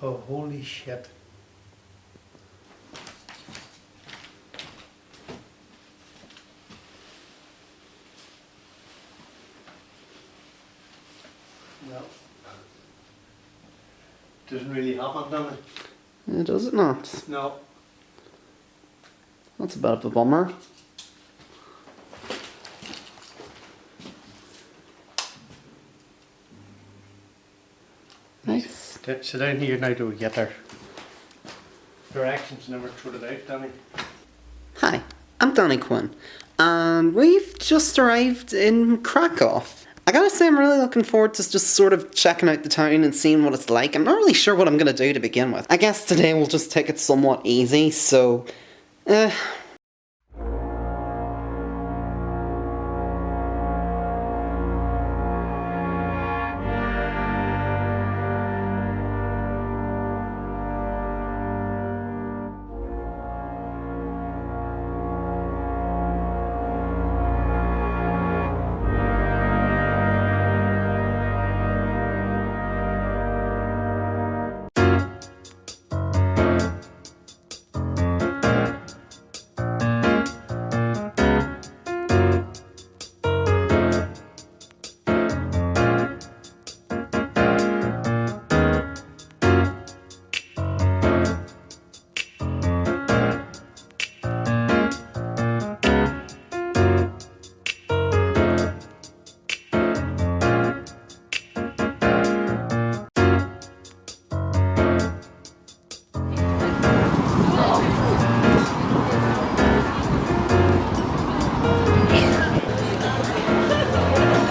Oh, holy shit. No. Doesn't really happen, does it? Does it not? No. That's a bit of a bummer. Nice. Sit down here now till we get there. Directions never sorted out, Danny. Hi, I'm Danny Quinn, and we've just arrived in Krakow. I gotta say, I'm really looking forward to just sort of checking out the town and seeing what it's like. I'm not really sure what I'm gonna do to begin with. I guess today we'll just take it somewhat easy, so...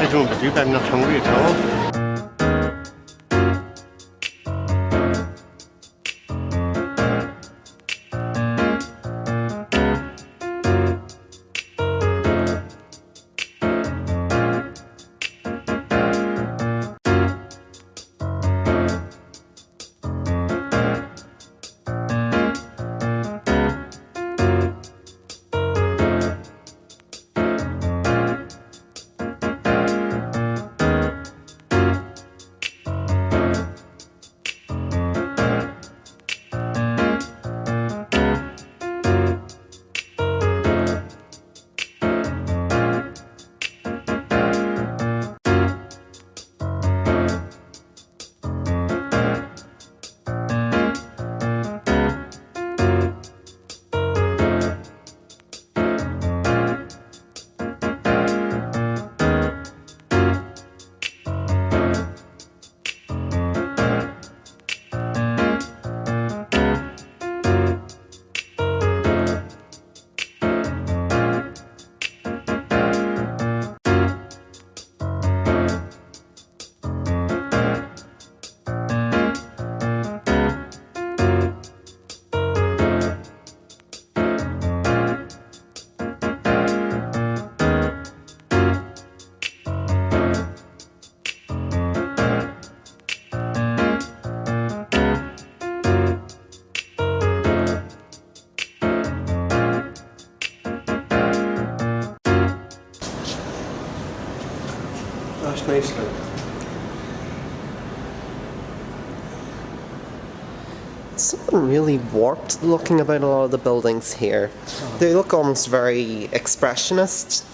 I don't believe I'm not hungry at all. That's nicely. Something really warped looking about a lot of the buildings here. They look almost very expressionist.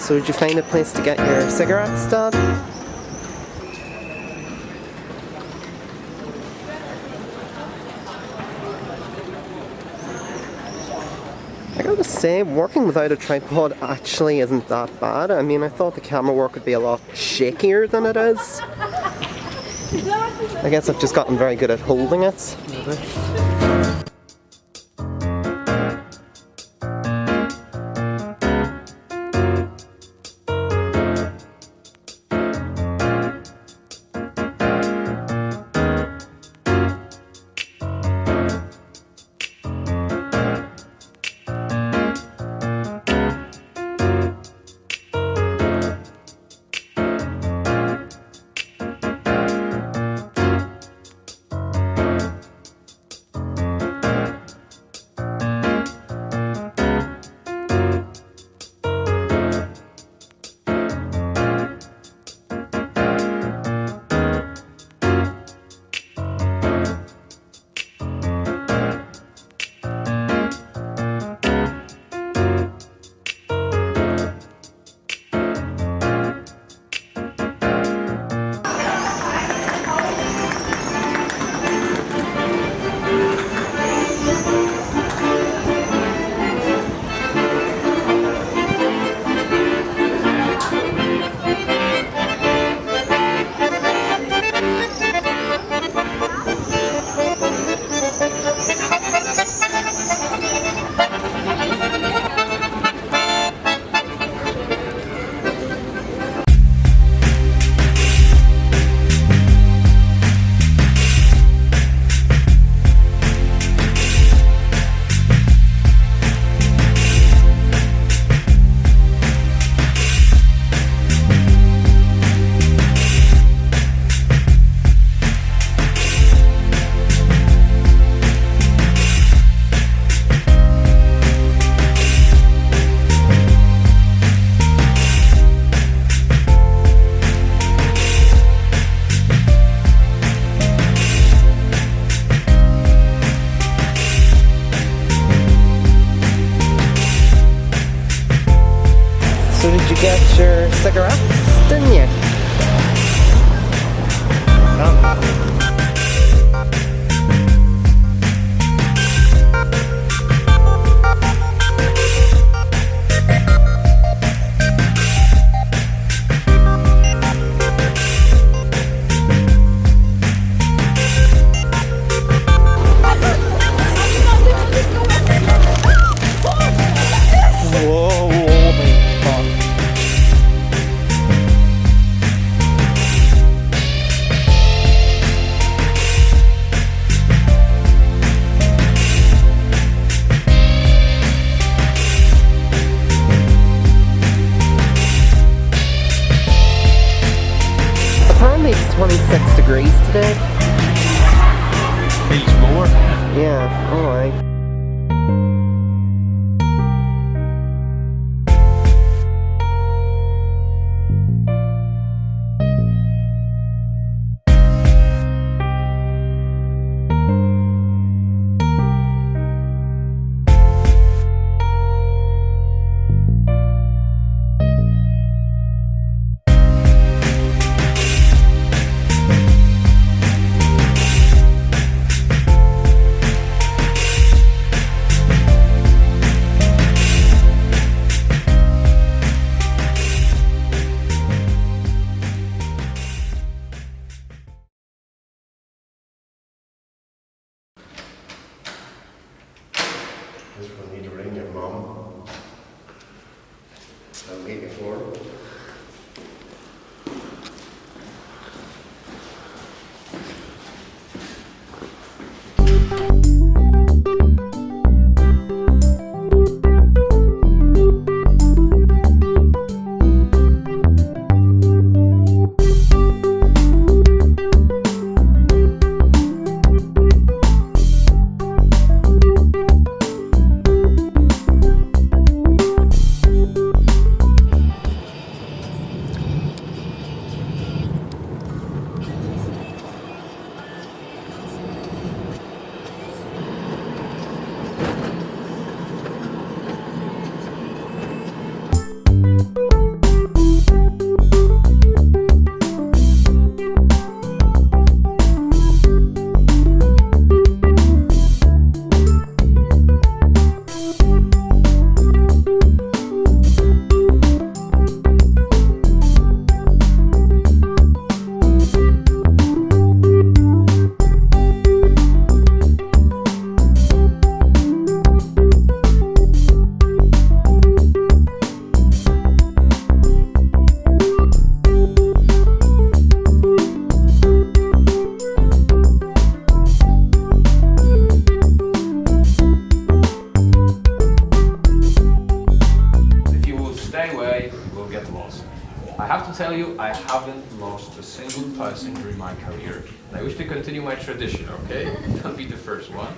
So did you find a place to get your cigarettes, Dad? I gotta say, working without a tripod actually isn't that bad. I mean, I thought the camera work would be a lot shakier than it is. I guess I've just gotten very good at holding it. Get your cigarettes, didn't you? Apparently it's 26 degrees today. Feels more. Yeah, alright. Just gonna need to ring your mum. I'll make it for her. you, I haven't lost a single person during my career. And I wish to continue my tradition, okay? Don't be the first one.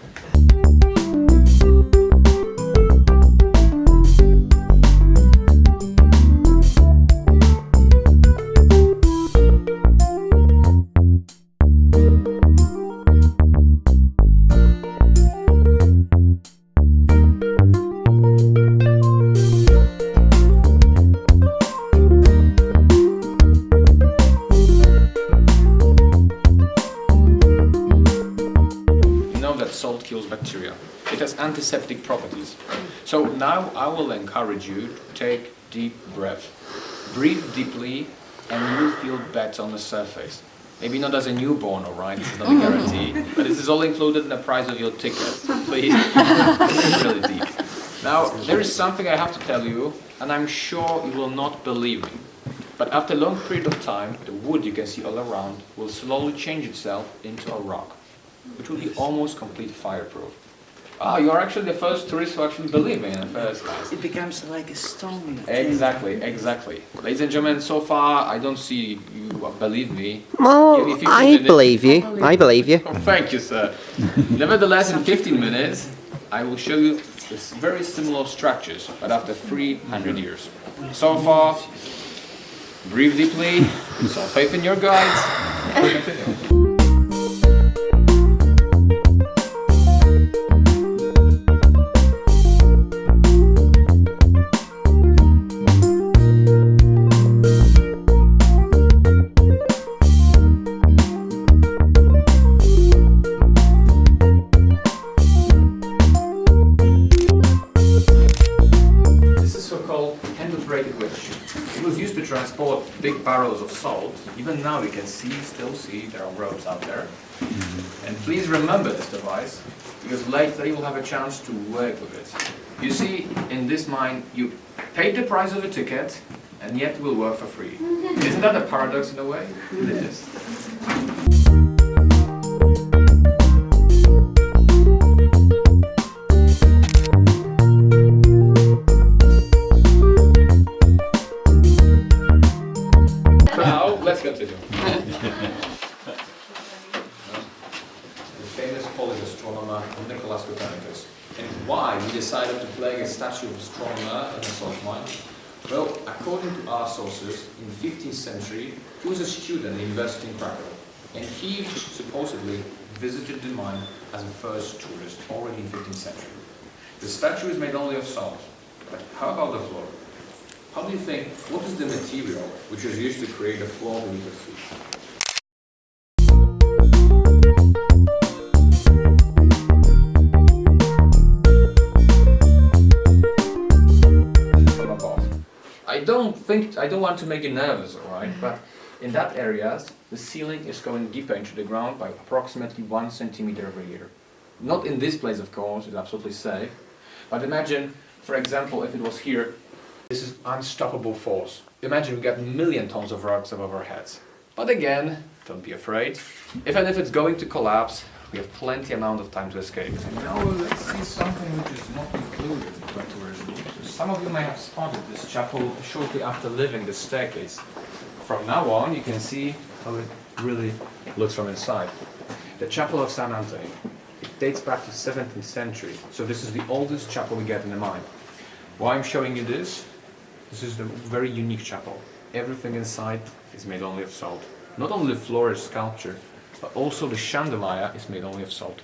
Salt kills bacteria. It has antiseptic properties. So now I will encourage you to take deep breath. Breathe deeply and you'll feel better on the surface. Maybe not as a newborn, alright, this is not a guarantee, but this is all included in the price of your ticket. Please, breathe really deep. Now, there is something I have to tell you, and I'm sure you will not believe me. But after a long period of time, the wood you can see all around will slowly change itself into a rock, which will be almost completely fireproof. Ah, you are actually the first tourist who actually believe me in the first place. It becomes like a stone. Exactly. Ladies and gentlemen, so far I don't see you believe me. Well, Give me 15 I minutes. believe you. I believe you. Oh, thank you, sir. Nevertheless, in 15 minutes, I will show you this very similar structures, but after 300 years. So far, breathe deeply, some faith in your guides, and we continue. It was used to transport big barrels of salt. Even now you can still see there are ropes out there. And please remember this device, because later you will have a chance to work with it. You see, in this mine, you paid the price of a ticket, and yet will work for free. Isn't that a paradox in a way? It is. Let's continue. The famous Polish astronomer Nicholas Copernicus. And why we decided to place a statue of astronomer in a salt mine? Well, according to our sources, in the 15th century, he was a student at the university in Krakow. And he supposedly visited the mine as the first tourist already in the 15th century. The statue is made only of salt. But how about the floor? How do you think, what is the material which is used to create a floor beneath your feet? From above. I don't want to make you nervous, alright? But in that area, the ceiling is going deeper into the ground by approximately 1 centimeter every year. Not in this place, of course, it's absolutely safe. But imagine, for example, if it was here, this is unstoppable force. Imagine we got a million tons of rocks above our heads. But again, don't be afraid. If it's going to collapse, we have plenty amount of time to escape. And now let's see something which is not included in the tourism. Some of you may have spotted this chapel shortly after leaving the staircase. From now on, you can see how it really looks from inside. The Chapel of San Anthony. It dates back to the 17th century, so this is the oldest chapel we get in the mine. Why I'm showing you this? This is a very unique chapel. Everything inside is made only of salt. Not only the floor is sculpture, but also the chandelier is made only of salt.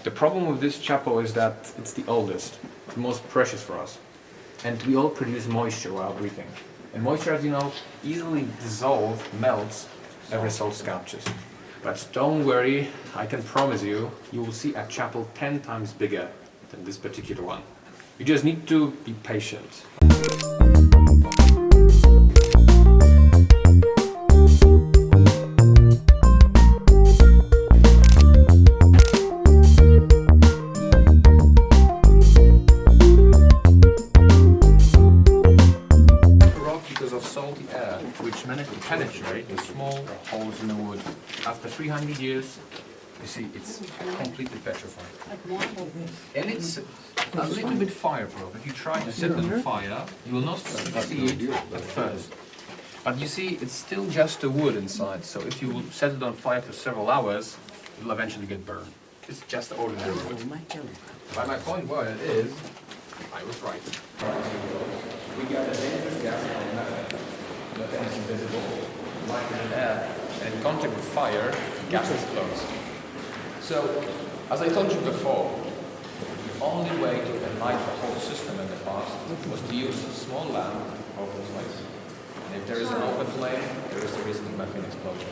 The problem with this chapel is that it's the oldest, the most precious for us. And we all produce moisture while breathing. And moisture, as you know, easily dissolves, melts every salt sculptures. But don't worry, I can promise you, you will see a chapel 10 times bigger than this particular one. You just need to be patient. Because of salty air, which managed to penetrate the small holes in the wood. After 300 years, you see, it's completely petrified. And it's a little bit fireproof. If you try to set it on fire, you will not succeed at first. But you see, it's still just the wood inside, so if you set it on fire for several hours, it will eventually get burned. It's just ordinary wood. But my point was, it is, I was right. We got a dangerous gas called methane. Methane is invisible, light in air, and in contact with fire, gas explodes. So, as I told you before, the only way to ignite the whole system in the past was to use a small lamp, open place. And if there is an open flame, there is a risk of methane explosion.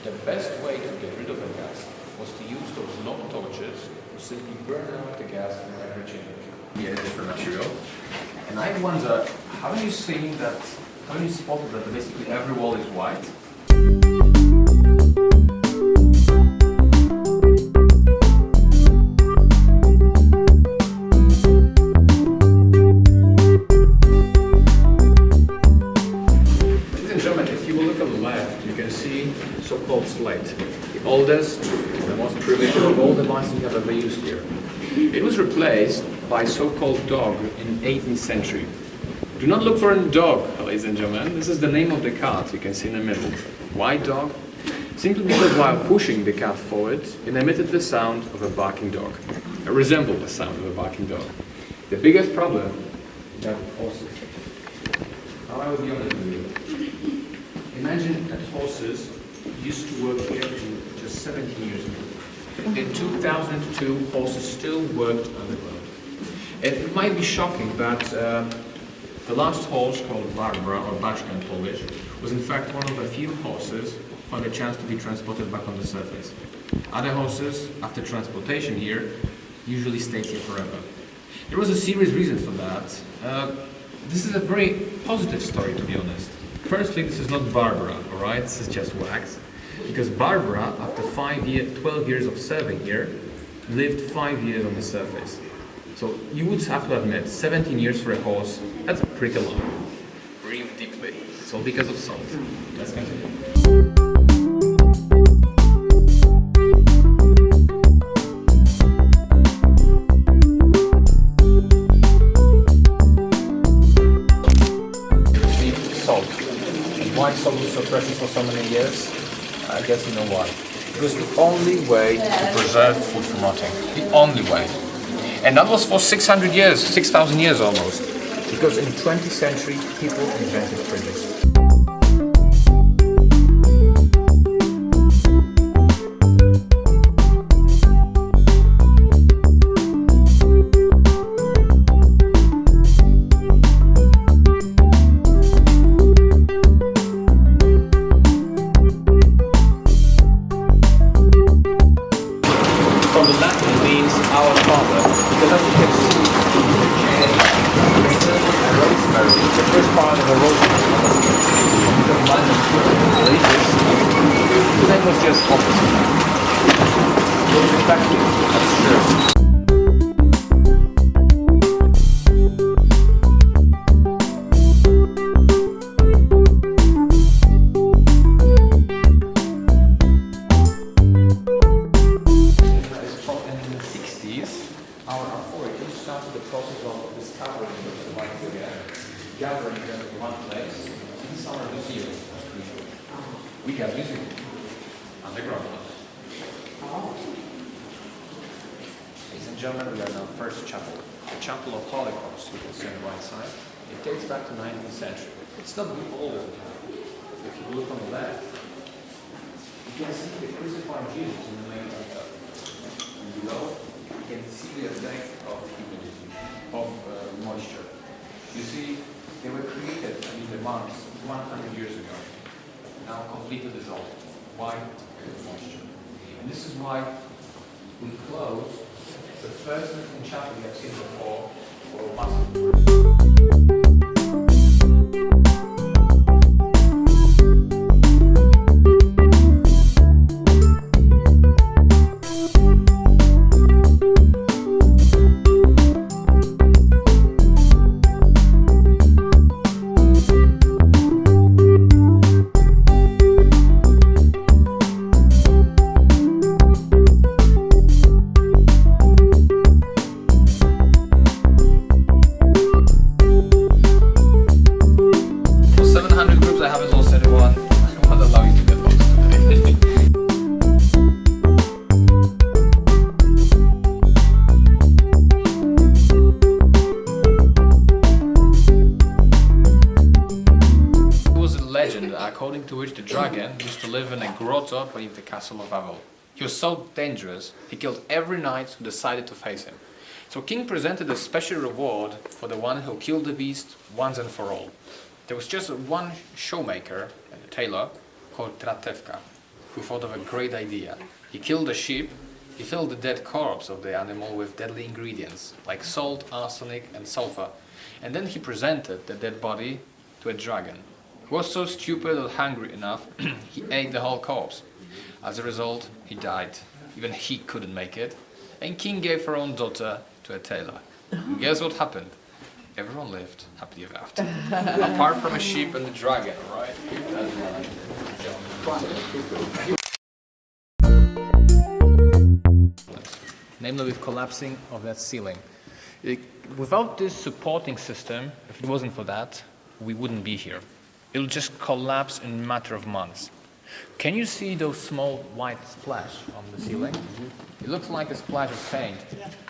The best way to get rid of the gas was to use those long torches to simply burn out the gas in every chamber. Yeah, a different material. And I wonder, haven't you seen that, haven't you spotted that basically every wall is white? So-called slate, the oldest, the most primitive of all devices we have ever used here. It was replaced by so-called dog in 18th century. Do not look for a dog, ladies and gentlemen. This is the name of the cart you can see in the middle. Why dog? Simply because while pushing the cart forward, it emitted the sound of a barking dog. It resembled the sound of a barking dog. The biggest problem is that of horses. Now I will be honest with you. Imagine that horses used to work here just 17 years ago. In 2002, horses still worked underground. It might be shocking, but the last horse, called Barbara, or Baszka in Polish, was in fact one of the few horses who had a chance to be transported back on the surface. Other horses, after transportation here, usually stayed here forever. There was a serious reason for that. This is a very positive story, to be honest. Firstly, this is not Barbara, alright? This is just wax. Because Barbara, after 12 years of serving here, lived 5 years on the surface. So you would have to admit, 17 years for a horse, that's pretty long. Breathe deeply. It's all because of salt. Let's continue. Salt. And why salt was so precious for so many years? I guess you know why. It was the only way to preserve food from rotting. The only way. And that was for 600 years, 6,000 years almost. Because in the 20th century, people invented fridges. Gathering them in one place. These are the heroes. We have music underground. Ladies and gentlemen, we are in our first chapel. The Chapel of Holocaust, you can see on the right side. It dates back to 19th century. It's not the oldest. If you look on the left, you can see the crucified Jesus in the main altar. And below, you can see the effect of humidity, of moisture. You see, they were created in the monks 100 years ago, now completely dissolved. Why? Moisture. And this is why we close the first chapel we have seen before for massive. live in a grotto beneath the castle of Avel. He was so dangerous, he killed every knight who decided to face him. So King presented a special reward for the one who killed the beast once and for all. There was just one showmaker, a tailor, called Tratevka, who thought of a great idea. He killed a sheep, he filled the dead corpse of the animal with deadly ingredients, like salt, arsenic and sulfur, and then he presented the dead body to a dragon, who was so stupid or hungry enough, he ate the whole corpse. As a result, he died. Even he couldn't make it, and King gave her own daughter to a tailor. And guess what happened? Everyone lived happily ever after. Apart from a sheep and the dragon, right? Namely with collapsing of that ceiling. Without this supporting system, if it wasn't for that, we wouldn't be here. It'll just collapse in a matter of months. Can you see those small white splash on the ceiling? It looks like a splash of paint,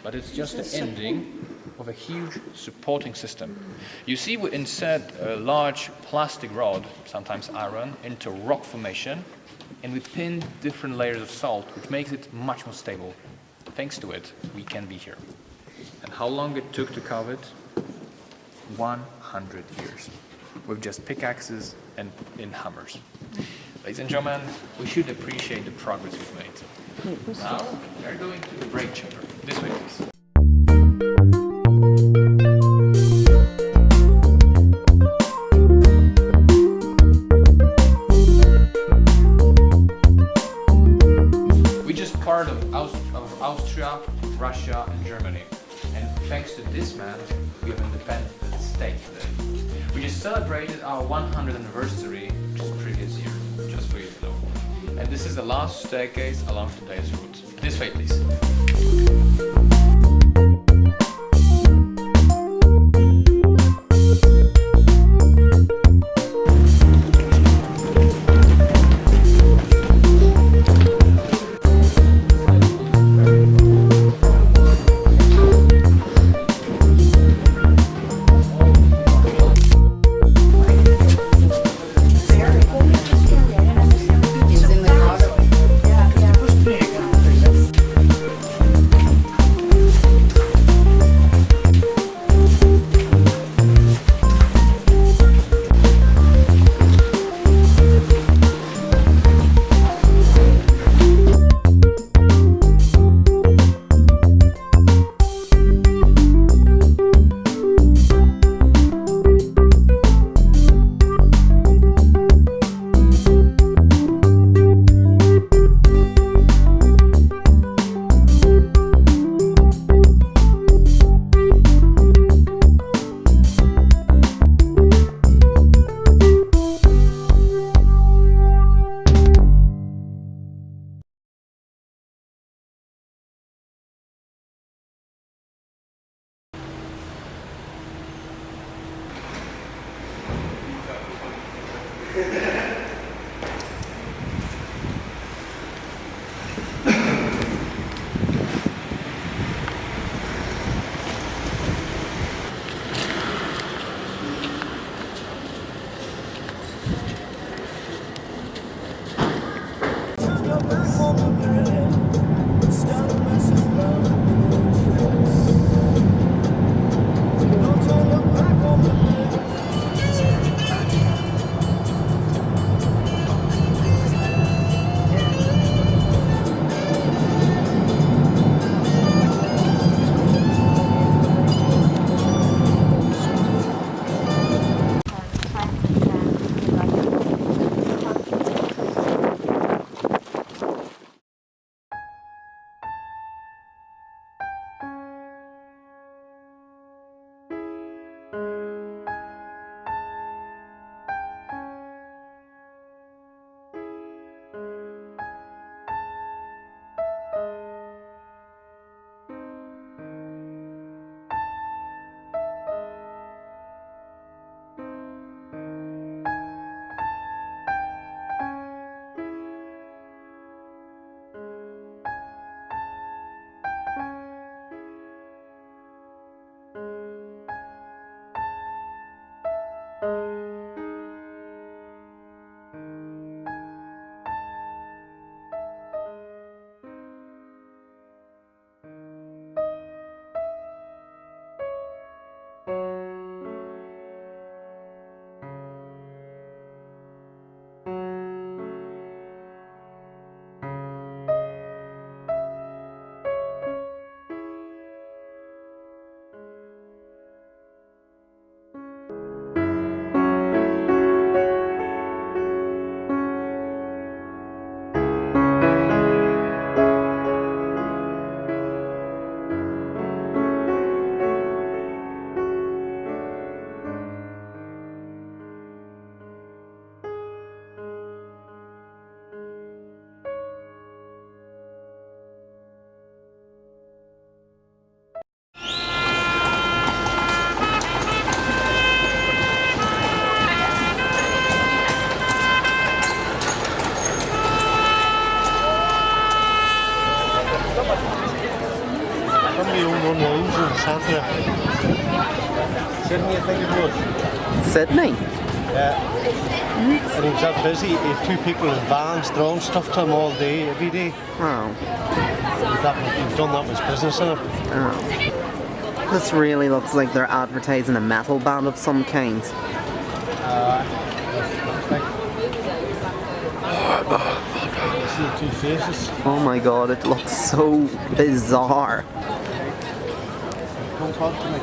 but it's just the ending of a huge supporting system. You see, we insert a large plastic rod, sometimes iron, into rock formation, and we pin different layers of salt, which makes it much more stable. Thanks to it, we can be here. And how long it took to carve it? 100 years. With just pickaxes and in hammers. Ladies and gentlemen, we should appreciate the progress we've made. Now, we're going to the break chamber. This way, please. We just part of Austria, Russia, and Germany. And thanks to this man, we have an independent state today. We just celebrated our 100th anniversary, which is previous year, just for you to know. And this is the last staircase along today's route. This way, please. on the hills in the centre. Sydney, I think it was. Sydney? Yeah. And he was that busy, he had 2 people in vans throwing stuff to him all day, every day. Oh. He's done that with his business in it. Oh. This really looks like they're advertising a metal band of some kind. See the 2 faces. Oh my god, it looks so bizarre. Don't talk to me.